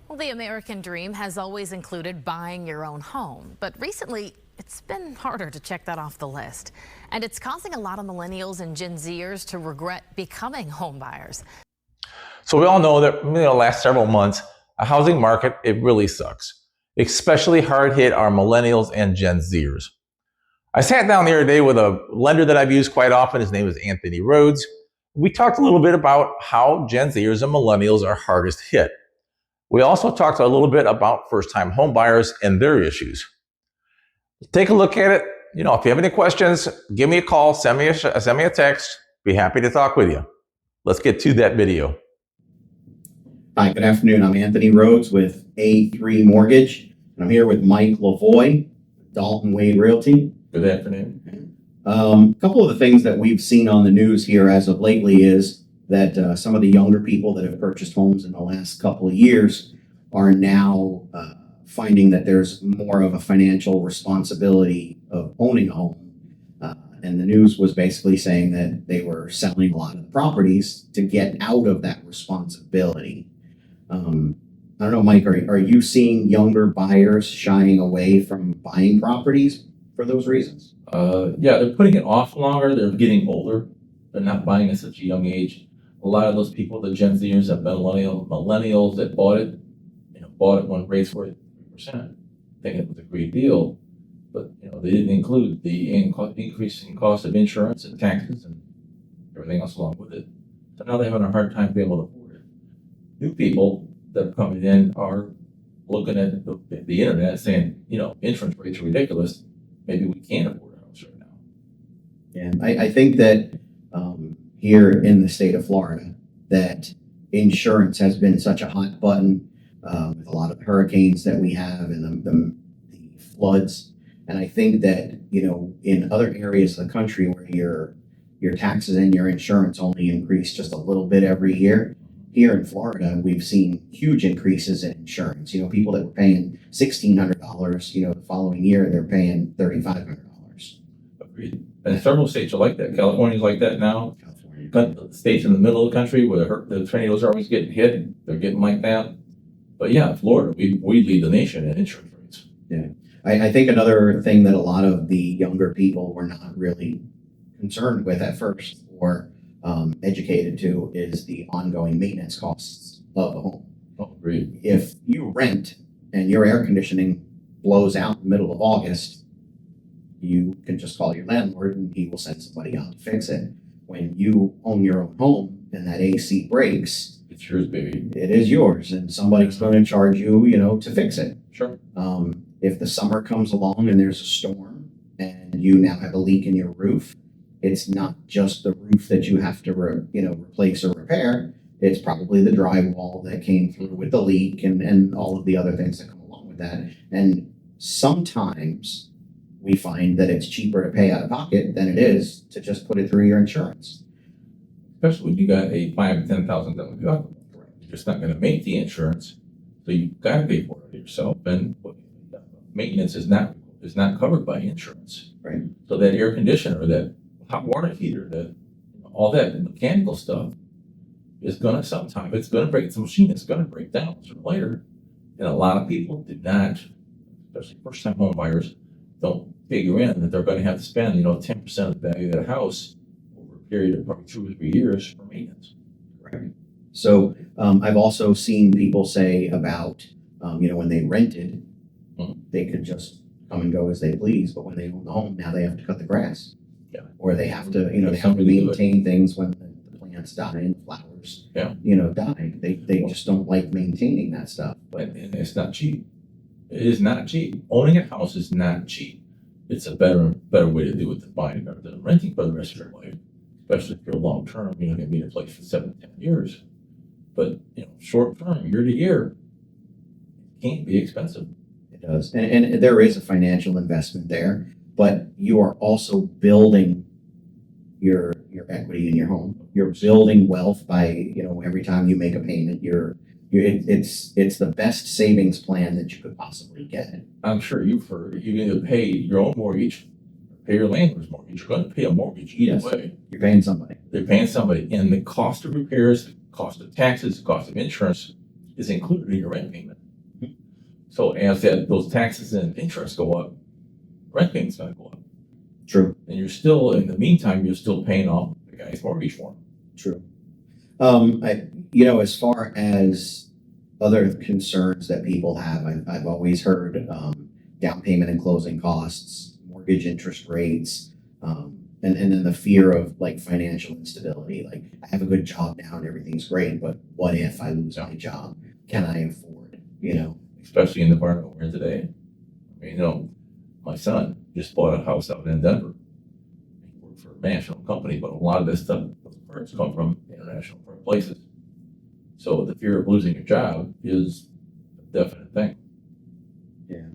Well, the American dream has always included buying your own home, but recently it's been harder to check that off the list. And it's causing a lot of millennials and Gen Zers to regret becoming home buyers. So we all know that in the last several months, a housing market, it really sucks. Especially hard hit are millennials and Gen Zers. I sat down the other day with a lender that I've used quite often. His name is Anthony Rhodes. We talked a little bit about how Gen Zers and millennials are hardest hit. We also talked a little bit about first-time home buyers and their issues. Take a look at it. If you have any questions, give me a call, send me a text. Be happy to talk with you. Let's get to that video. Hi, good afternoon. I'm Anthony Rhodes with A3 Mortgage, and I'm here with Mike Lavoie, Dalton Wade Realty. Good afternoon. A couple of the things that we've seen on the news here as of lately is that some of the younger people that have purchased homes in the last couple of years are now finding that there's more of a financial responsibility of owning a home. And the news was basically saying that they were selling a lot of the properties to get out of that responsibility. I don't know, Mike, are you seeing younger buyers shying away from buying properties for those reasons? Yeah, they're putting it off longer. They're getting older. They're not buying at such a young age. A lot of those people, the Gen Zers and millennials that bought it when rates were 3%, thinking it was a great deal. But they didn't include the increasing cost of insurance and taxes and everything else along with it. So now they're having a hard time being able to afford it. New people that are coming in are looking at the internet saying, insurance rates are ridiculous. Maybe we can't afford a house right now. And I think that here in the state of Florida, that insurance has been such a hot button with a lot of hurricanes that we have and the floods. And I think that, in other areas of the country where your taxes and your insurance only increase just a little bit every year, here in Florida, we've seen huge increases in insurance. People that were paying $1,600, the following year, they're paying $3,500. Agreed. And several states are like that. California's like that now. States in the middle of the country where the tornadoes are always getting hit, they're getting like that. But yeah, Florida, we lead the nation in insurance rates. Yeah. I think another thing that a lot of the younger people were not really concerned with at first or educated to is the ongoing maintenance costs of a home. Oh, agreed. If you rent and your air conditioning blows out in the middle of August, you can just call your landlord and he will send somebody out to fix it. When you own your own home and that AC breaks, it's yours, baby. It is yours, and somebody's going to charge you, to fix it. Sure. If the summer comes along and there's a storm and you now have a leak in your roof, it's not just the roof that you have to, replace or repair. It's probably the drywall that came through with the leak and all of the other things that come along with that. And sometimes we find that it's cheaper to pay out of pocket than it is to just put it through your insurance. Especially when you got a $5,000 to $10,000 deductible. You're just not going to make the insurance, so you got to pay for it yourself. And maintenance is not covered by insurance. Right. So that air conditioner, that hot water heater, that all that mechanical stuff is going to break. The machine is going to break down sooner or later. And a lot of people do not, especially first-time home buyers, don't figure in that they're going to have to spend 10% of the value of their house over a period of probably 2 or 3 years for maintenance. Right. So I've also seen people say about when they rented, they could just come and go as they please, but when they own the home, now they have to cut the grass. Yeah. Or they have to maintain things when the plants die and the flowers die. They just don't like maintaining that stuff. And it's not cheap. It is not cheap. Owning a house is not cheap. It's a better way to do it than buying it than renting for the rest of your life, especially if you're long term. You're not going to be in a place for 7 to 10 years. But short term, year to year, it can't be expensive. It does, and there is a financial investment there, but you are also building your equity in your home. You're building wealth by every time you make a payment. It's the best savings plan that you could possibly get. I'm sure you've heard you can either pay your own mortgage, or pay your landlord's mortgage. You're going to pay a mortgage either way. You're paying somebody. They're paying somebody, and the cost of repairs, the cost of taxes, the cost of insurance is included in your rent payment. So as those taxes and interest go up, rent payment's going to go up. True. And you're still, in the meantime, you're still paying off the guy's mortgage for him. True. As far as other concerns that people have, I've always heard down payment and closing costs, mortgage interest rates, and then the fear of like financial instability. Like, I have a good job now and everything's great, but what if I lose my job? Can I afford? Especially in the environment we're in today. I mean, my son just bought a house out in Denver. He worked for a national company, but a lot of this stuff, those parts come from international places. So the fear of losing your job is a definite thing. Yeah.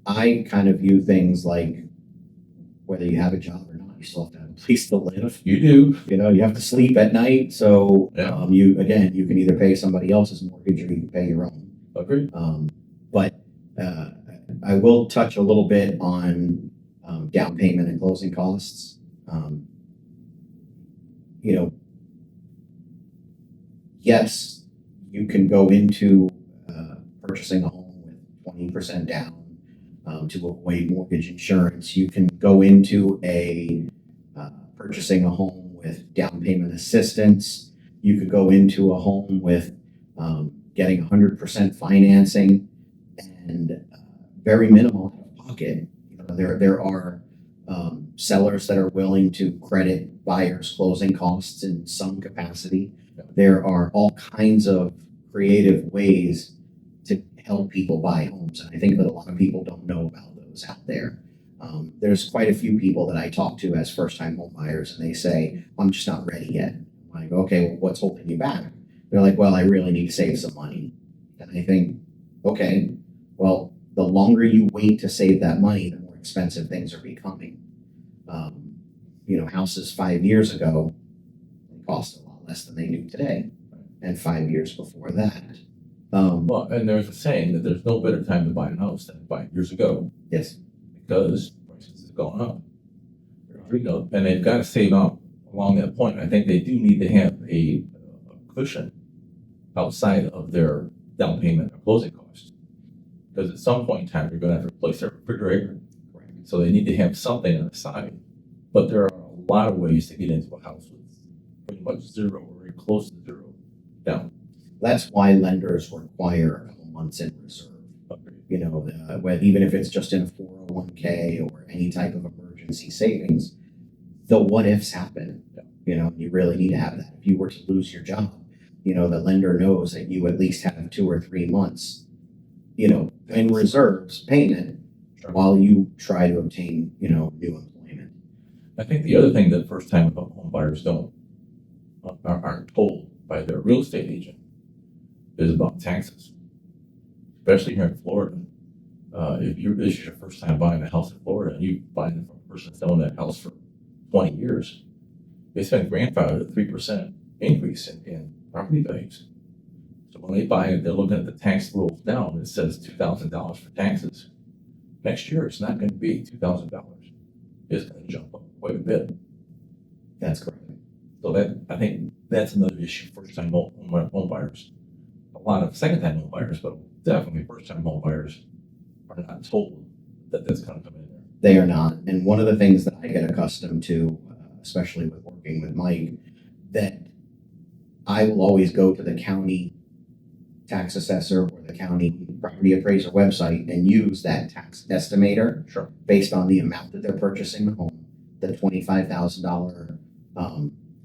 I kind of view things like whether you have a job or not, you still have to have a place to live. You do. You have to sleep at night. So Yeah. you can either pay somebody else's mortgage or you can pay your own. Agreed. But I will touch a little bit on down payment and closing costs. Yes, you can go into purchasing a home with 20% down to avoid mortgage insurance. You can go into purchasing a home with down payment assistance. You could go into a home with getting 100% financing and very minimal out of pocket. There are sellers that are willing to credit buyers' closing costs in some capacity. There are all kinds of creative ways to help people buy homes. And I think that a lot of people don't know about those out there. There's quite a few people that I talk to as first-time home buyers, and they say, I'm just not ready yet. I'm like, okay, well, what's holding you back? They're like, well, I really need to save some money. And I think, okay, well, the longer you wait to save that money, the more expensive things are becoming. Houses 5 years ago cost a lot less than they do today, and 5 years before that. Well, and there's a saying that there's no better time to buy a house than 5 years ago. Yes. Because prices have gone up. And they've got to save up along that point. I think they do need to have a cushion outside of their down payment or closing costs. Because at some point in time, you're going to have to replace their refrigerator. So they need to have something on the side. But there are a lot of ways to get into a house with pretty much zero or very close to zero down. That's why lenders require a couple months in reserve. Even if it's just in a 401k or any type of emergency savings, the what ifs happen. You really need to have that. If you were to lose your job, the lender knows that you at least have 2 or 3 months, in reserves payment while you try to obtain, new employment. I think the other thing that first-time home buyers aren't told by their real estate agent is about taxes, especially here in Florida. If this is your first time buying a house in Florida and you buy it from a person that's owned that house for 20 years, they spend grandfathered at 3% increase in property values. So when they buy it, they're looking at the tax rules down. It says $2,000 for taxes. Next year, it's not going to be $2,000. It's going to jump up quite a bit. That's correct. So I think that's another issue for first-time home buyers. A lot of second-time home buyers, but definitely first-time home buyers are not told that that's going to come in there. They are not. And one of the things that I get accustomed to, especially with working with Mike, that I will always go to the county tax assessor or the county property appraiser website and use that tax estimator based on the amount that they're purchasing the home, the $25,000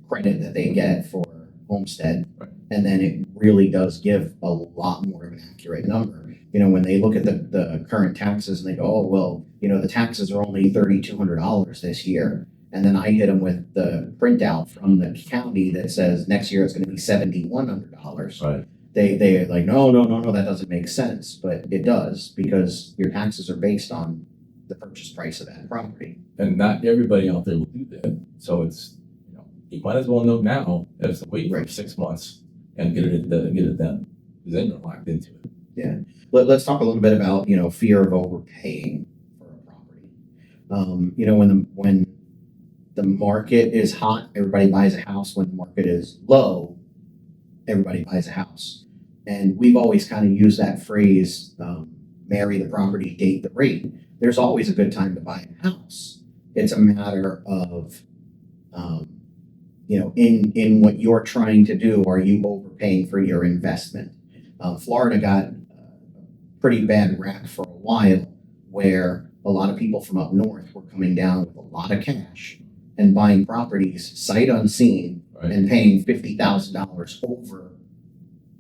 credit that they get for homestead. Right. And then it really does give a lot more of an accurate number. When they look at the current taxes and they go, oh, well, the taxes are only $3,200 this year. And then I hit them with the printout from the county that says next year it's going to be $7,100. Right. They're like, no, that doesn't make sense. But it does, because your taxes are based on the purchase price of that property. And not everybody out there will do that. So it's, you might as well know now as to wait for 6 months and get it done, because then you're locked into it. Yeah. Let's talk a little bit about, fear of overpaying for a property. When the market is hot, everybody buys a house. When the market is low, everybody buys a house. And we've always kind of used that phrase, marry the property, date the rate. There's always a good time to buy a house. It's a matter of, in what you're trying to do, are you overpaying for your investment? Florida got a pretty bad rap for a while where a lot of people from up north were coming down with a lot of cash and buying properties sight unseen, Right. and paying $50,000 over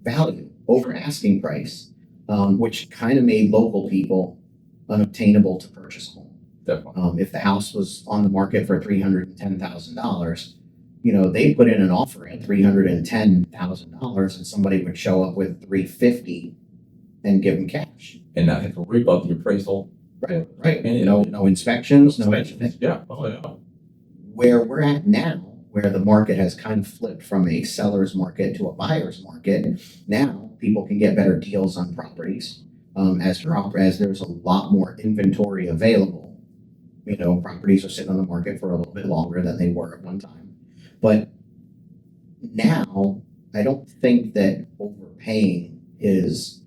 value, over asking price, which kind of made local people unobtainable to purchase a home. Definitely. If the house was on the market for $310,000, they put in an offer at $310,000, and somebody would show up with $350 and give them cash. And not have to worry about the appraisal. Right. And, No inspections, no anything. Yeah. Oh, yeah. Where we're at now, where the market has kind of flipped from a seller's market to a buyer's market, now people can get better deals on properties, as there's a lot more inventory available. Properties are sitting on the market for a little bit longer than they were at one time. But now, I don't think that overpaying is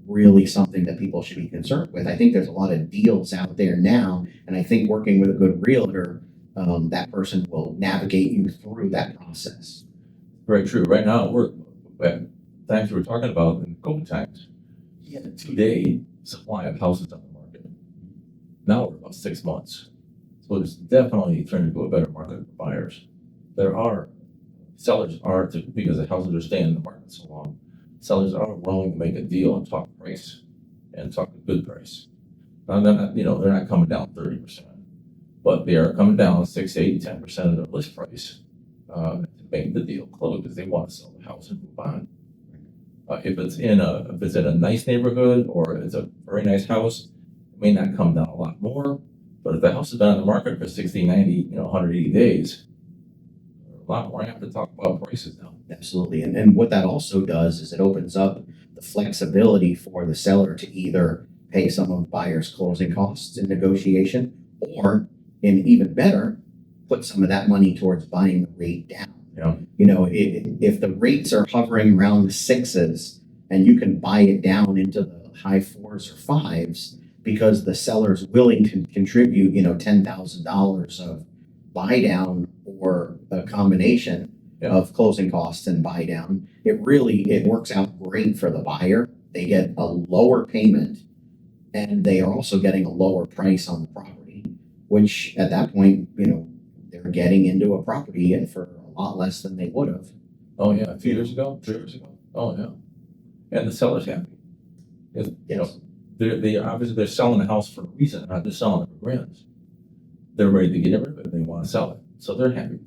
really something that people should be concerned with. I think there's a lot of deals out there now, and I think working with a good realtor, that person will navigate you through that process. Very true. Right now, times we're talking about in COVID times, you had a 2-day supply of houses on the market. Now we're about 6 months. So it's definitely turned into a better market for buyers. Sellers are, because the houses are staying in the market so long, sellers are willing to make a deal and talk price and talk a good price. Now, they're not coming down 30%, but they are coming down 6, 8, 10% of their list price to make the deal close because they want to sell the house and move on. If it's in a nice neighborhood or it's a very nice house, it may not come down a lot more. But if the house has been on the market for 60, 90, 180 days, a lot more have to talk about prices now. Absolutely. And what that also does is it opens up the flexibility for the seller to either pay some of the buyer's closing costs in negotiation, or, and even better, put some of that money towards buying the rate down. Yeah. If the rates are hovering around the 6s and you can buy it down into the high 4s or 5s because the seller's willing to contribute, $10,000 of buy down or a combination of closing costs and buy down, it works out great for the buyer. They get a lower payment and they are also getting a lower price on the property, which at that point, they're getting into a property and for a lot less than they would have. Oh yeah, 2 years ago, 3 years ago. Oh yeah, and the seller's happy because they obviously they're selling the house for a reason, not just selling it for grants. They're ready to get rid of it. They want to sell it, so they're happy.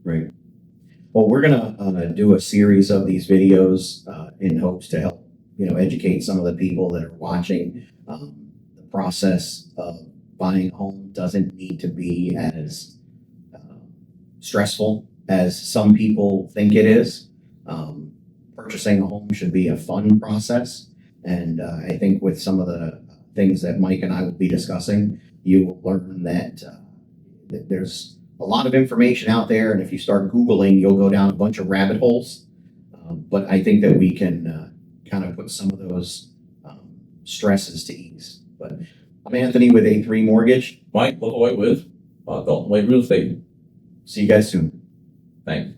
Right. Well, we're gonna do a series of these videos in hopes to help educate some of the people that are watching. The process of buying a home doesn't need to be as stressful as some people think it is. Purchasing a home should be a fun process, and I think with some of the things that Mike and I will be discussing, you will learn that there's a lot of information out there, and if you start Googling, you'll go down a bunch of rabbit holes. But I think that we can kind of put some of those stresses to ease. But I'm Anthony with A3 Mortgage. Mike, local white with Dalton White Real Estate. See you guys soon. Thanks.